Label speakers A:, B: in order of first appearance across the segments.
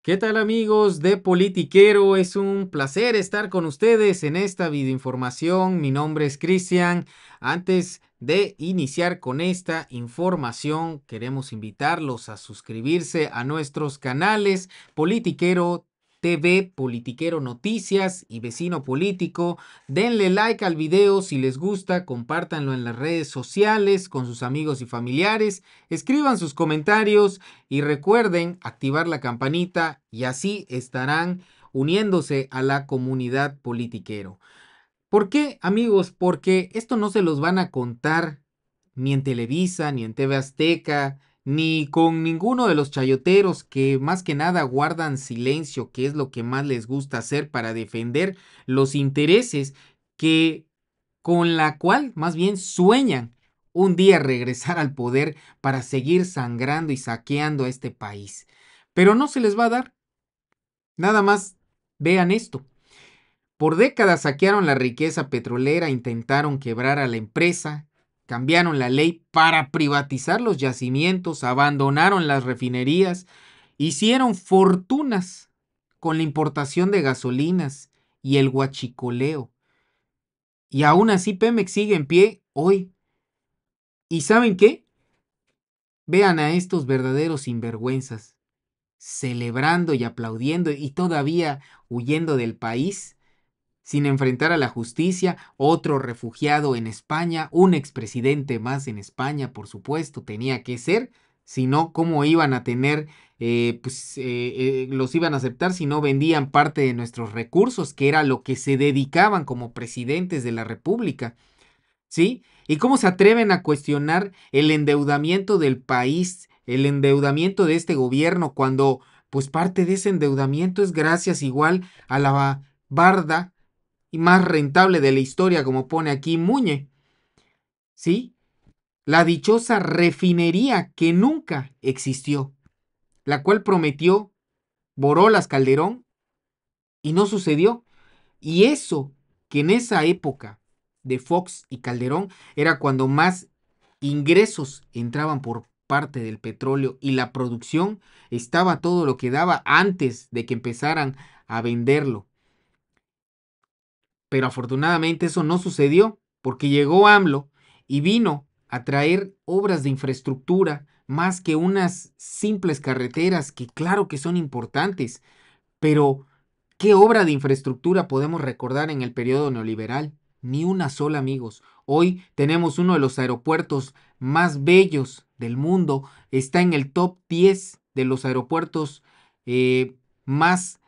A: ¿Qué tal amigos de Politiquero? Es un placer estar con ustedes en esta videoinformación. Mi nombre es Cristian. Antes de iniciar con esta información, queremos invitarlos a suscribirse a nuestros canales Politiquero TV, Politiquero Noticias y Vecino Político. Denle like al video si les gusta, compártanlo en las redes sociales con sus amigos y familiares, escriban sus comentarios y recuerden activar la campanita y así estarán uniéndose a la comunidad politiquero. ¿Por qué, amigos? Porque esto no se los van a contar ni en Televisa, ni en TV Azteca, ni con ninguno de los chayoteros que más que nada guardan silencio, que es lo que más les gusta hacer para defender los intereses que con la cual más bien sueñan un día regresar al poder para seguir sangrando y saqueando a este país. Pero no se les va a dar. Nada más vean esto. Por décadas saquearon la riqueza petrolera, intentaron quebrar a la empresa, cambiaron la ley para privatizar los yacimientos, abandonaron las refinerías, hicieron fortunas con la importación de gasolinas y el huachicoleo. Y aún así Pemex sigue en pie hoy. ¿Y saben qué? Vean a estos verdaderos sinvergüenzas, celebrando y aplaudiendo y todavía huyendo del país sin enfrentar a la justicia, otro refugiado en España, un expresidente más en España, por supuesto, tenía que ser, si no, ¿cómo iban a tener, los iban a aceptar si no vendían parte de nuestros recursos, que era lo que se dedicaban como presidentes de la República? ¿Sí? ¿Y cómo se atreven a cuestionar el endeudamiento del país, el endeudamiento de este gobierno, cuando pues parte de ese endeudamiento es gracias igual a la barda y más rentable de la historia, como pone aquí Muñe? ¿Sí? La dichosa refinería que nunca existió, la cual prometió Borolas Calderón y no sucedió. Y eso que en esa época de Fox y Calderón era cuando más ingresos entraban por parte del petróleo y la producción estaba todo lo que daba antes de que empezaran a venderlo. Pero afortunadamente eso no sucedió porque llegó AMLO y vino a traer obras de infraestructura más que unas simples carreteras que claro que son importantes, pero ¿qué obra de infraestructura podemos recordar en el periodo neoliberal? Ni una sola, amigos. Hoy tenemos uno de los aeropuertos más bellos del mundo. Está en el top 10 de los aeropuertos que más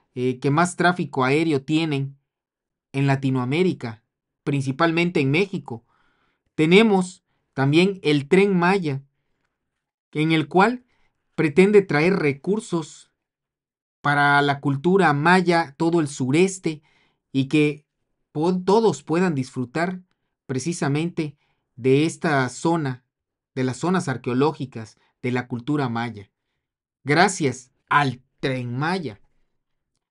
A: tráfico aéreo tienen en Latinoamérica, principalmente en México. Tenemos también el Tren Maya, en el cual pretende traer recursos para la cultura maya, todo el sureste, y que todos puedan disfrutar precisamente de esta zona, de las zonas arqueológicas de la cultura maya, gracias al Tren Maya.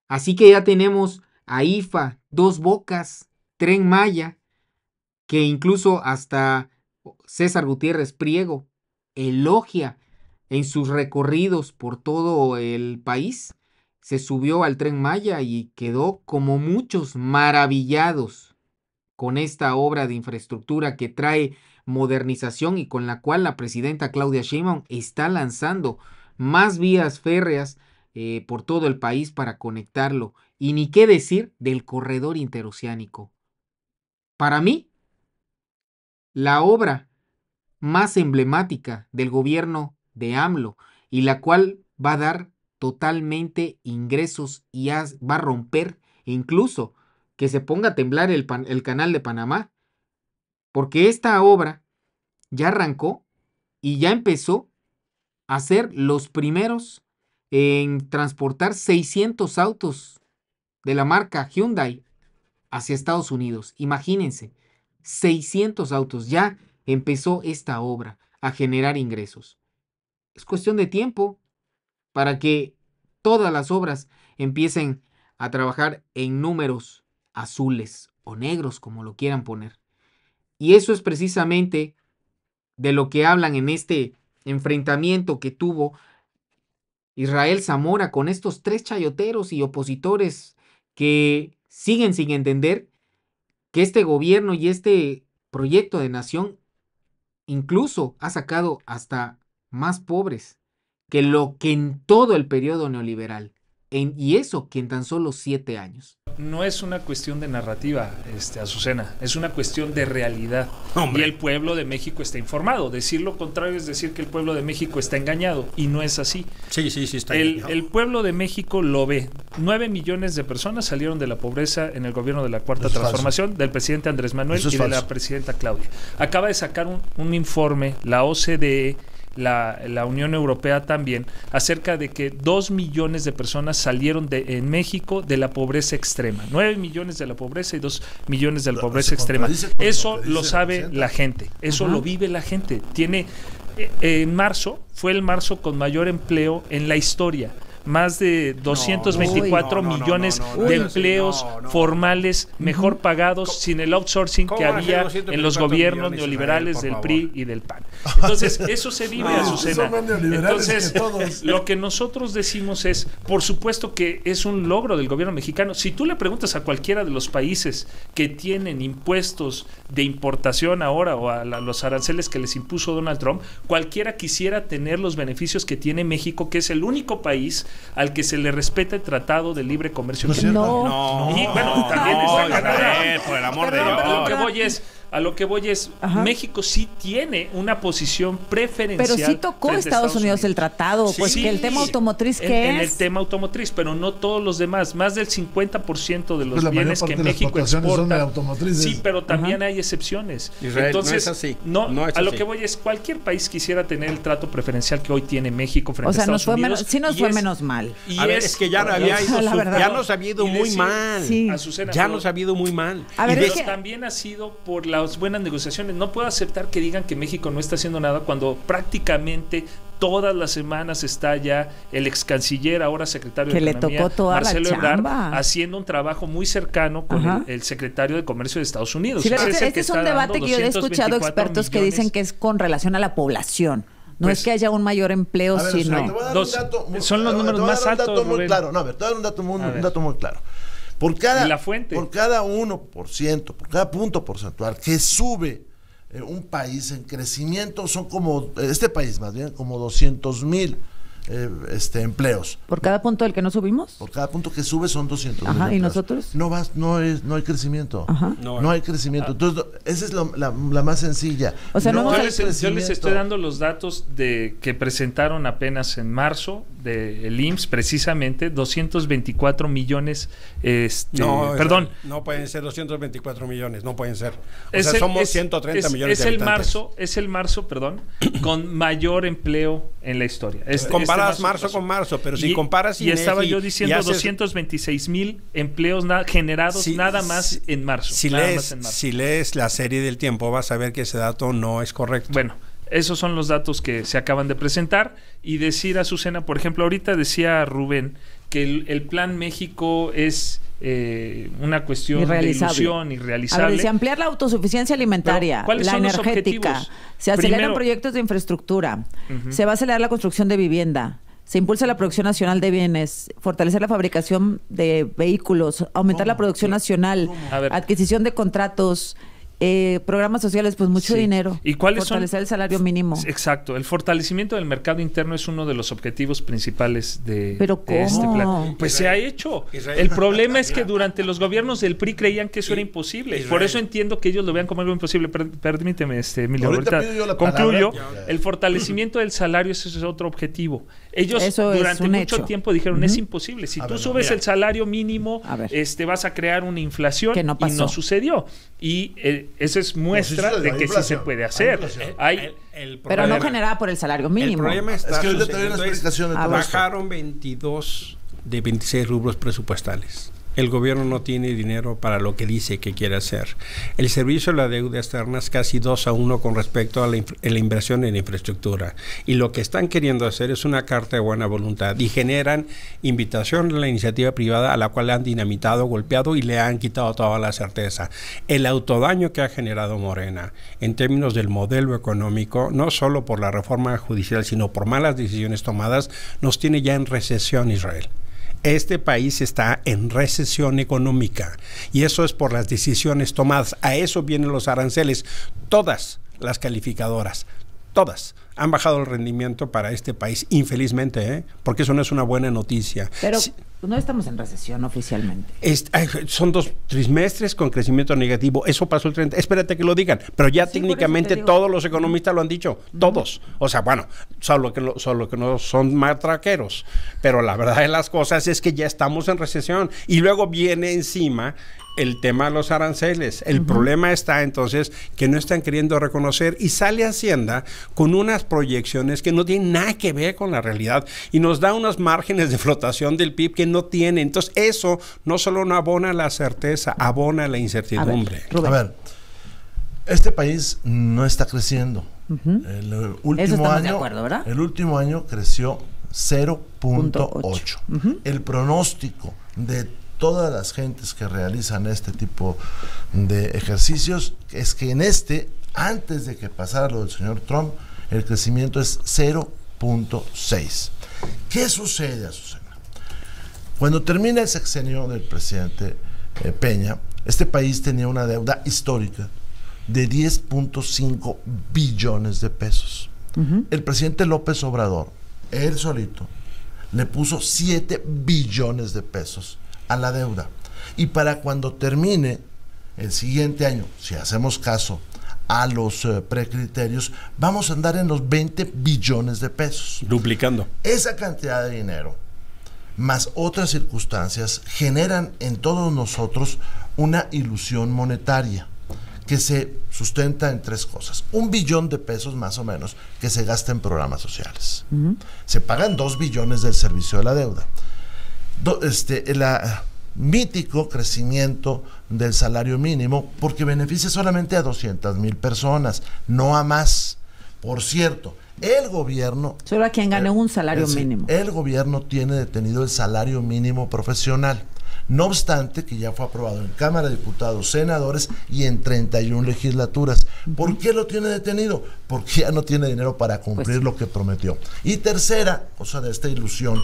A: Así que ya tenemos a IFA, Dos Bocas, Tren Maya, que incluso hasta César Gutiérrez Priego elogia en sus recorridos por todo el país. Se subió al Tren Maya y quedó como muchos maravillados con esta obra de infraestructura que trae modernización y con la cual la presidenta Claudia Sheinbaum está lanzando más vías férreas por todo el país para conectarlo. Y ni qué decir del corredor interoceánico. Para mí, la obra más emblemática del gobierno de AMLO y la cual va a dar totalmente ingresos y va a romper incluso que se ponga a temblar el canal de Panamá, porque esta obra ya arrancó y ya empezó a ser los primeros en transportar 600 autos de la marca Hyundai hacia Estados Unidos. Imagínense, 600 autos. Ya empezó esta obra a generar ingresos. Es cuestión de tiempo para que todas las obras empiecen a trabajar en números azules o negros, como lo quieran poner. Y eso es precisamente de lo que hablan en este enfrentamiento que tuvo Israel Zamora, con estos 3 chayoteros y opositores que siguen sin entender que este gobierno y este proyecto de nación incluso ha sacado hasta más pobres que lo que en todo el periodo neoliberal, y eso que en tan solo 7 años.
B: No es una cuestión de narrativa, Azucena, es una cuestión de realidad.
C: Hombre.
B: Y el pueblo de México está informado. Decir lo contrario es decir que el pueblo de México está engañado, y no es así.
C: Sí, está engañado.
B: El pueblo de México lo ve. 9 millones de personas salieron de la pobreza en el gobierno de la Cuarta Transformación del presidente Andrés Manuel y de la presidenta Claudia. Acaba de sacar un informe, la OCDE, la Unión Europea también, acerca de que 2 millones de personas salieron en México de la pobreza extrema. 9 millones de la pobreza y 2 millones de la pobreza extrema. Eso lo sabe la gente, eso lo vive la gente. En marzo, fue el marzo con mayor empleo en la historia. Más de 224 millones de empleos formales mejor pagados sin el outsourcing que había en los gobiernos neoliberales del PRI y del PAN. Entonces, eso se vive, Azucena. Entonces, lo que nosotros decimos es, por supuesto que es un logro del gobierno mexicano. Si tú le preguntas a cualquiera de los países que tienen impuestos de importación ahora o a los aranceles que les impuso Donald Trump, cualquiera quisiera tener los beneficios que tiene México, que es el único país al que se le respeta el Tratado de Libre Comercio.
C: No.
B: Y bueno, también está Canadá.
C: Por el amor de Dios.
B: A lo que voy es, México sí tiene una posición preferencial.
D: Pero sí tocó Estados Unidos el tratado, pues que el tema automotriz
B: en el tema automotriz, pero no todos los demás. Más del 50% de los bienes que México exporta. Sí, pero también hay excepciones.
C: Israel,
B: entonces,
C: no es así.
B: No es a lo que voy es, cualquier país quisiera tener el trato preferencial que hoy tiene México frente a Estados Unidos.
D: Sí nos fue menos mal.
B: Y
C: es que ya nos ha ido muy mal. Ya nos ha ido muy mal.
B: Pero también ha sido por las buenas negociaciones. No puedo aceptar que digan que México no está haciendo nada cuando prácticamente todas las semanas está ya el ex canciller, ahora secretario de Economía, Marcelo Ebrard, haciendo un trabajo muy cercano con el secretario de Comercio de Estados Unidos.
D: Sí, este es un debate que yo he escuchado expertos que dicen que es con relación a la población. No es que haya un mayor empleo, sino...
B: Son los números más altos.
E: Te voy a dar un dato muy claro. Por cada 1%, por cada punto porcentual que sube un país en crecimiento, son como, este país más bien, como 200,000 empleos.
D: ¿Por cada punto del que no subimos?
E: Por cada punto que sube son 200,000 empleos.
D: ¿Y nosotros?
E: No hay crecimiento. No hay crecimiento. Entonces, esa es la más sencilla.
B: O sea, yo les estoy dando los datos que presentaron apenas en marzo del IMSS, precisamente 224 millones. Perdón.
C: No pueden ser 224 millones, no pueden ser. Somos 130 millones de habitantes.
B: Es el marzo, con mayor empleo en la historia.
C: Comparas marzo con marzo, pero si comparas
B: y estaba yo diciendo 226,000 empleos generados nada más en marzo.
C: Si lees la serie del tiempo, vas a ver que ese dato no es correcto.
B: Bueno, esos son los datos que se acaban de presentar. Y decir, Azucena, por ejemplo, ahorita decía Rubén que el Plan México es una cuestión de ilusión irrealizable.
D: A ver, dice ampliar la autosuficiencia alimentaria, la energética, se aceleran proyectos de infraestructura, se va a acelerar la construcción de vivienda, se impulsa la producción nacional de bienes, fortalecer la fabricación de vehículos, aumentar la producción nacional, adquisición de contratos, programas sociales, pues mucho dinero.
B: ¿Y cuáles
D: fortalecer el salario mínimo?
B: Exacto. El fortalecimiento del mercado interno es uno de los objetivos principales de
D: ¿Pero cómo?
B: Este plan. Pues se ha hecho. El problema es que durante los gobiernos del PRI creían que eso era imposible. Por eso entiendo que ellos lo vean como algo imposible. Permíteme, Emilio. Ahorita concluyo. El fortalecimiento del salario, ese es otro objetivo. Ellos durante mucho tiempo dijeron, es imposible. Si tú subes el salario mínimo, vas a crear una inflación, y no sucedió. Y eso es muestra de que sí se puede hacer.
D: Pero no generada por el salario mínimo.
C: El problema está que bajaron 22 de 26 rubros presupuestales. el gobierno no tiene dinero para lo que dice que quiere hacer. El servicio de la deuda externa es casi 2-1 con respecto a la inversión en infraestructura. Y lo que están queriendo hacer es una carta de buena voluntad y generan invitación a la iniciativa privada a la cual han dinamitado, golpeado y le han quitado toda la certeza. El autodaño que ha generado Morena en términos del modelo económico, no solo por la reforma judicial, sino por malas decisiones tomadas, nos tiene ya en recesión, Israel. Este país está en recesión económica y eso es por las decisiones tomadas. A eso vienen los aranceles. Todas las calificadoras, todas han bajado el rendimiento para este país, infelizmente, porque eso no es una buena noticia.
D: Pero no estamos en recesión oficialmente.
C: Son 2 trimestres con crecimiento negativo. Eso pasó el 30. Espérate que lo digan. Pero ya sí, técnicamente todos los economistas lo han dicho. Todos. O sea, bueno, solo que no son matraqueros. Pero la verdad de las cosas es que ya estamos en recesión. Y luego viene encima el tema de los aranceles. El problema está entonces que no están queriendo reconocer y sale Hacienda con unas proyecciones que no tienen nada que ver con la realidad y nos da unos márgenes de flotación del PIB que no tiene. Entonces eso no solo no abona la certeza, abona la incertidumbre.
E: A ver, este país no está creciendo. El último año,
D: de acuerdo, ¿verdad?
E: El último año creció 0.8. El pronóstico de todas las gentes que realizan este tipo de ejercicios es que antes de que pasara lo del señor Trump, el crecimiento es 0.6. ¿Qué sucede, Azucena? Cuando termina el sexenio del presidente Peña, este país tenía una deuda histórica de 10.5 billones de pesos. El presidente López Obrador, él solito, le puso 7 billones de pesos a la deuda. Y para cuando termine el siguiente año, si hacemos caso a los precriterios, vamos a andar en los 20 billones de pesos.
C: Duplicando.
E: Esa cantidad de dinero, más otras circunstancias, generan en todos nosotros una ilusión monetaria que se sustenta en 3 cosas. 1 billón de pesos más o menos que se gasta en programas sociales. Se pagan 2 billones del servicio de la deuda. El mítico crecimiento del salario mínimo, porque beneficia solamente a 200,000 personas, no a más. Por cierto, el gobierno...
D: Solo a quien gane un salario mínimo.
E: El gobierno tiene detenido el salario mínimo profesional. No obstante, que ya fue aprobado en Cámara de Diputados, senadores y en 31 legislaturas. ¿Por qué lo tiene detenido? Porque ya no tiene dinero para cumplir lo que prometió. Y tercera cosa de esta ilusión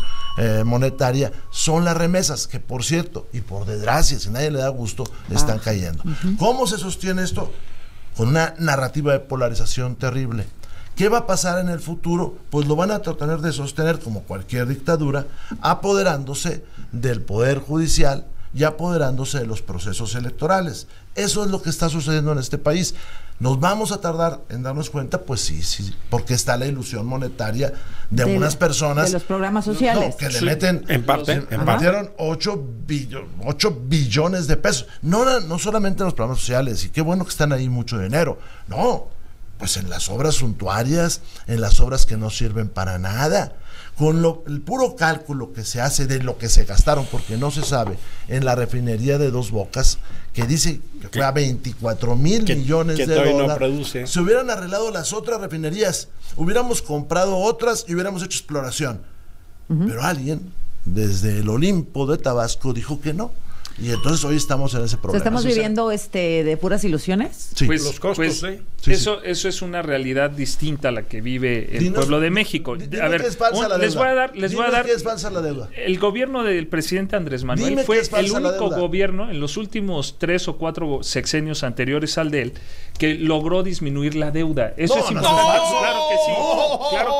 E: monetaria son las remesas, que por cierto, y por desgracia, si nadie le da gusto, están cayendo. ¿Cómo se sostiene esto? Con una narrativa de polarización terrible. ¿Qué va a pasar en el futuro? Pues lo van a tratar de sostener como cualquier dictadura, apoderándose del poder judicial y apoderándose de los procesos electorales. Eso es lo que está sucediendo en este país. ¿Nos vamos a tardar en darnos cuenta? Pues sí, porque está la ilusión monetaria de unas personas...
D: De los programas sociales.
E: Que le meten... En parte. Metieron 8 billones de pesos. No solamente en los programas sociales, y qué bueno que están ahí mucho dinero. No, pues en las obras suntuarias, en las obras que no sirven para nada, con el puro cálculo que se hace de lo que se gastaron, porque no se sabe, en la refinería de Dos Bocas, que dice que fue a 24,000 millones de dólares. No produce. Se hubieran arreglado las otras refinerías, hubiéramos comprado otras y hubiéramos hecho exploración. Pero alguien, desde el Olimpo de Tabasco, dijo que no. Y entonces hoy estamos en ese problema.
D: ¿Estamos viviendo de puras ilusiones?
B: Sí, pues, los costos, eso es una realidad distinta a la que vive el pueblo de México. A ver, les voy a dar
E: ¿qué es falsa la deuda?
B: El gobierno del presidente Andrés Manuel fue el único gobierno en los últimos 3 o 4 sexenios anteriores al de él que logró disminuir la deuda. Eso es importante. Claro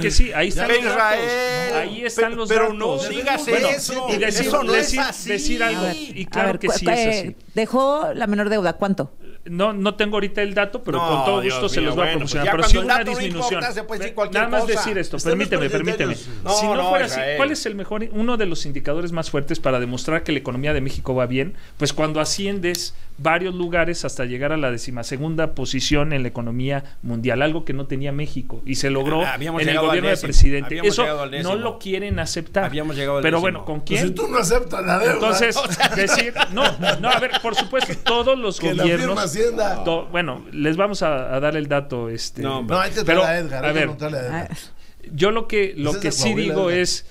B: que sí. Ahí están los datos. Ahí están los datos.
C: Pero no digas eso.
B: Y decir algo, y claro que sí es así.
D: Dejó la menor deuda, ¿cuánto?
B: No tengo ahorita el dato, pero con todo gusto se los voy a proporcionar. Pero sí hubo una disminución. Nada más decir esto, permíteme. Si no fuera así, ¿cuál es el mejor, uno de los indicadores más fuertes para demostrar que la economía de México va bien? Pues cuando asciendes varios lugares hasta llegar a la 12ª posición en la economía mundial, algo que no tenía México y se logró en el gobierno del presidente. Eso no lo quieren aceptar. Pero bueno, ¿con quién?
E: Pues si tú no aceptas la deuda.
B: Entonces, decir, no, a ver, por supuesto, todos los gobiernos. Bueno, les vamos a dar el dato.
E: No, hay que traer a Edgar.
B: A ver, yo lo que sí digo es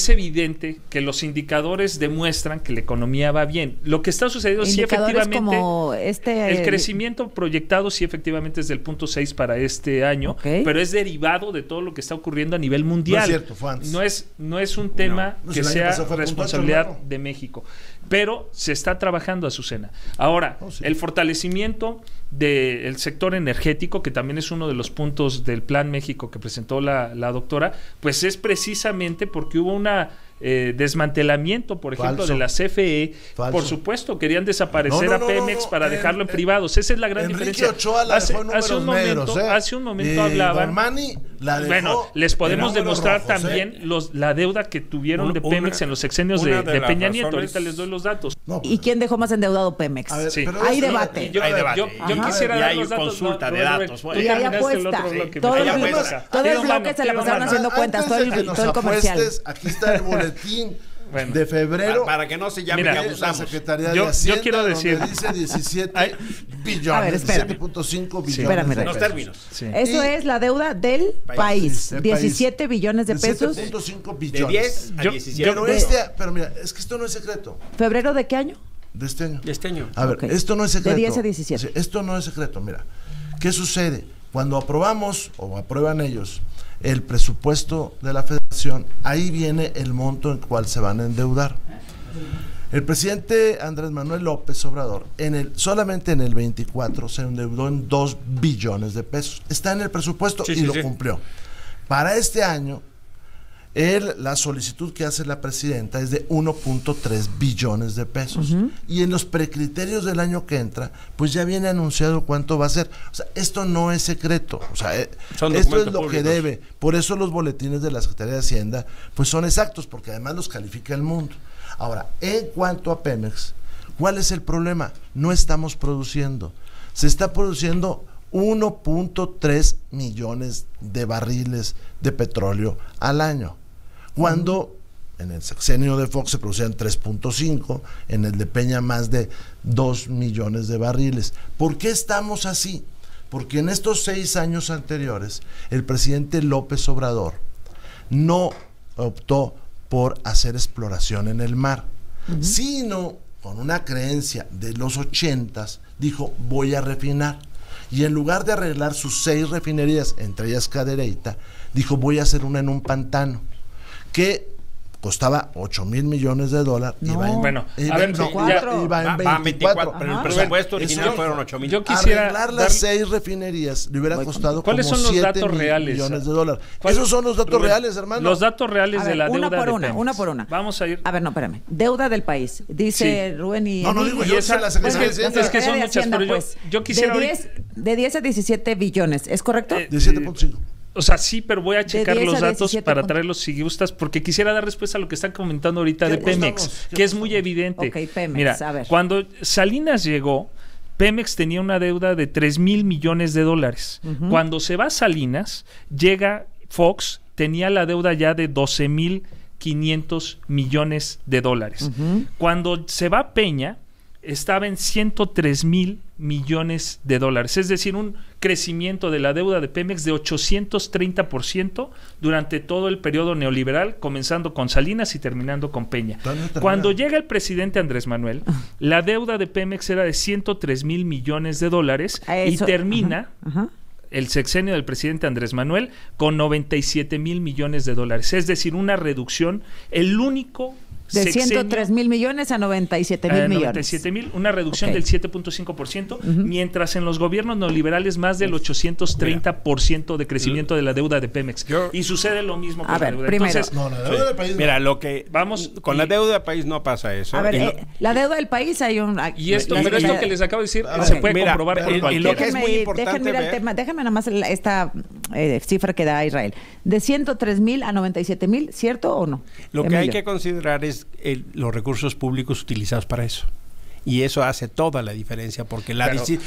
B: evidente que los indicadores demuestran que la economía va bien. Lo que está sucediendo sí efectivamente
D: como
B: el crecimiento proyectado sí efectivamente es del 0.6 para este año, pero es derivado de todo lo que está ocurriendo a nivel mundial.
E: No es cierto, fue antes.
B: No es un tema que sea responsabilidad de México, pero se está trabajando, Azucena. Ahora, el fortalecimiento del sector energético, que también es uno de los puntos del Plan México que presentó la doctora, pues es precisamente porque hubo una desmantelamiento, por ejemplo, de la CFE. Por supuesto, querían desaparecer a Pemex para dejarlo en privados. Esa es la gran diferencia.
E: Ochoa la dejó
B: hace un momento hablaban. Bueno, les podemos demostrar también la deuda que tuvieron de Pemex en los sexenios de Peña Nieto. Ahorita les doy los datos.
D: ¿Y quién dejó más endeudado Pemex? Hay debate.
B: Yo quisiera dar los datos.
C: Consulta de datos.
D: Y hay apuesta. Todo el bloque se la pasaron haciendo cuentas, todo el comercial.
E: Aquí está el boletín de febrero.
C: Para que no se llame que abusamos.
E: La Secretaría de Hacienda,
B: yo quiero decir,
E: dice 17 billones, 17.5 billones.
C: Los términos.
D: Sí. Eso es la deuda del país. 17 billones de pesos.
E: 17.5 billones.
C: De 10 a 17.
E: Pero mira, es que esto no es secreto.
D: ¿Febrero de qué año?
E: De este año.
C: De este año.
E: A ver, esto no es secreto.
D: De 10 a 17.
E: Esto no es secreto, mira. ¿Qué sucede? Cuando aprobamos o aprueban ellos el presupuesto de la Federación, ahí viene el monto en el cual se van a endeudar. El presidente Andrés Manuel López Obrador, solamente en el 24 se endeudó en 2 billones de pesos. Está en el presupuesto y lo cumplió. Para este año, la solicitud que hace la presidenta es de 1.3 billones de pesos. Y en los precriterios del año que entra, pues ya viene anunciado cuánto va a ser. O sea, esto no es secreto. O sea, esto es lo públicos que debe. Por eso los boletines de la Secretaría de Hacienda, pues son exactos, porque además los califica el mundo. Ahora, en cuanto a Pemex, ¿cuál es el problema? No estamos produciendo. Se está produciendo 1.3 millones de barriles de petróleo al año. Cuando en el sexenio de Fox se producían 3.5, en el de Peña más de 2 millones de barriles. ¿Por qué estamos así? Porque en estos 6 años anteriores, el presidente López Obrador no optó por hacer exploración en el mar, sino con una creencia de los 80s, dijo, voy a refinar. Y en lugar de arreglar sus 6 refinerías, entre ellas Cadereyta, dijo, voy a hacer una en un pantano, que costaba $8,000 millones.
B: Iba
C: en 24. Pero el presupuesto original fueron 8,000.
B: Yo quisiera
E: arreglar las 6 refinerías le hubiera costado como $7 millones. Esos son los datos reales, hermano.
B: Los datos reales de la deuda de Pemex.
D: Una por una.
B: Vamos a ir.
D: A ver, no, espérame. Deuda del país. Dice Rubén y...
E: No digo yo, es
B: que son muchas, pero yo quisiera...
D: De 10 a 17 billones, ¿es correcto?
E: 17.5.
B: O sea, sí, pero voy a checar los datos para traerlos si gustas, porque quisiera dar respuesta a lo que están comentando ahorita de Pemex, que es muy evidente.
D: Pemex,
B: mira,
D: a ver.
B: Cuando Salinas llegó, Pemex tenía una deuda de $3,000 millones. Cuando se va Salinas, llega Fox, tenía la deuda ya de $12,500 millones. Cuando se va Peña, estaba en $103,000 millones. Es decir, un crecimiento de la deuda de Pemex de 830% durante todo el periodo neoliberal, comenzando con Salinas y terminando con Peña. Cuando llega el presidente Andrés Manuel, la deuda de Pemex era de $103,000 millones y termina el sexenio del presidente Andrés Manuel con $97,000 millones. Es decir, una reducción, el único
D: De 103,000 millones a 97,000 millones.
B: 97,000, una reducción del 7.5%, mientras en los gobiernos neoliberales más del 830% de crecimiento de la deuda de Pemex. Y sucede lo mismo con la deuda.
D: Entonces,
E: la deuda del país.
C: Mira, con la deuda del país no pasa eso.
D: A ver, la deuda del país hay un...
B: Y esto, pero esto que les acabo de decir se puede comprobar por cualquiera.
C: Lo que es muy importante
D: déjenme nada más esta cifra que da Israel. De 103,000 a 97,000, ¿cierto o no?
C: Lo que hay que considerar es los recursos públicos utilizados para eso. Y eso hace toda la diferencia, porque
B: entonces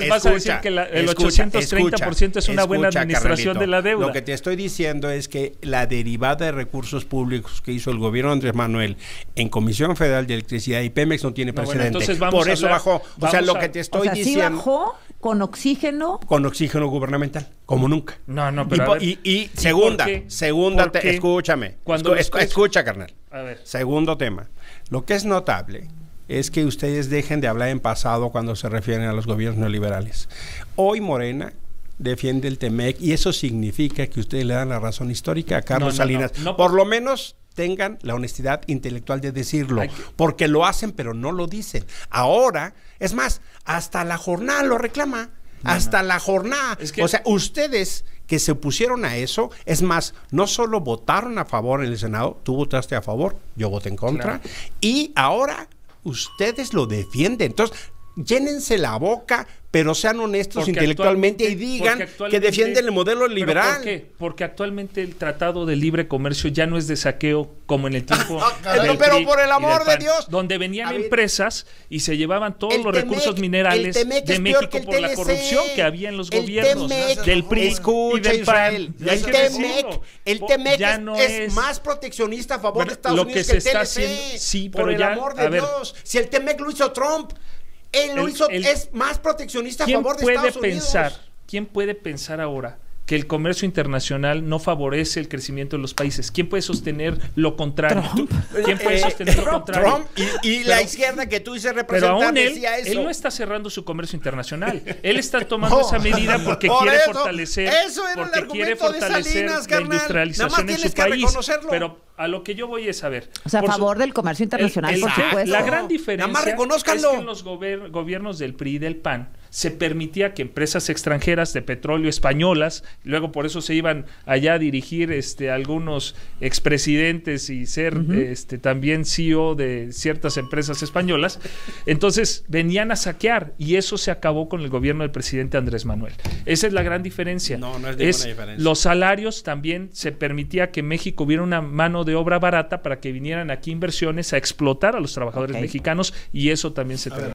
B: vas a decir que el 830% es una buena administración, Carnalito, de la deuda.
C: Lo que te estoy diciendo es que la derivada de recursos públicos que hizo el gobierno de Andrés Manuel en Comisión Federal de Electricidad y Pemex no tiene precedente. Por eso bajó. O sea, lo que te estoy diciendo...
D: ¿Sí bajó con oxígeno?
C: Con oxígeno gubernamental, como nunca.
B: No, pero
C: segunda, escúchame. Escucha, carnal.
B: A ver.
C: Segundo tema. Lo que es notable es que ustedes dejen de hablar en pasado cuando se refieren a los gobiernos neoliberales. Hoy Morena defiende el TEMEC y eso significa que ustedes le dan la razón histórica a Carlos Salinas. Por lo menos tengan la honestidad intelectual de decirlo, porque lo hacen pero no lo dicen. Ahora, es más, hasta la jornada lo reclama. La jornada. O sea, ustedes que se opusieron a eso, es más, no solo votaron a favor en el Senado, tú votaste a favor, yo voté en contra, y ahora ustedes lo defienden. Entonces, llénense la boca, pero sean honestos intelectualmente y digan que defienden el modelo liberal.
B: ¿Por qué? Porque actualmente el Tratado de Libre Comercio ya no es de saqueo como en el tiempo
C: pero por el amor de Dios,
B: donde venían empresas y se llevaban todos los recursos minerales de México por la corrupción que había en los gobiernos del PRI y del PAN.
C: El TEMEC es más proteccionista a favor de Estados Unidos que el TLC.
B: Sí,
C: por el amor de Dios. Si el TEMEC lo hizo Trump, es más proteccionista a favor de Estados Unidos.
B: ¿Quién puede pensar ahora que el comercio internacional no favorece el crecimiento de los países? ¿Quién puede sostener lo contrario? ¿Quién puede sostener lo contrario?
C: Trump y la izquierda que tú dices representar
B: pero aún
C: decía eso.
B: Él no está cerrando su comercio internacional. Él está tomando esa medida porque quiere fortalecer, la industrialización en su país. Pero a lo que yo voy es a ver.
D: O sea, a favor del comercio internacional, por supuesto.
B: La gran diferencia es que en los gobiernos del PRI y del PAN se permitía que empresas extranjeras de petróleo españolas, luego por eso se iban allá a dirigir algunos expresidentes y ser también CEO de ciertas empresas españolas, entonces venían a saquear y eso se acabó con el gobierno del presidente Andrés Manuel. Esa es la gran diferencia.
C: No es ninguna diferencia.
B: Los salarios también se permitía que México hubiera una mano de obra barata para que vinieran aquí inversiones a explotar a los trabajadores mexicanos y eso también se terminó.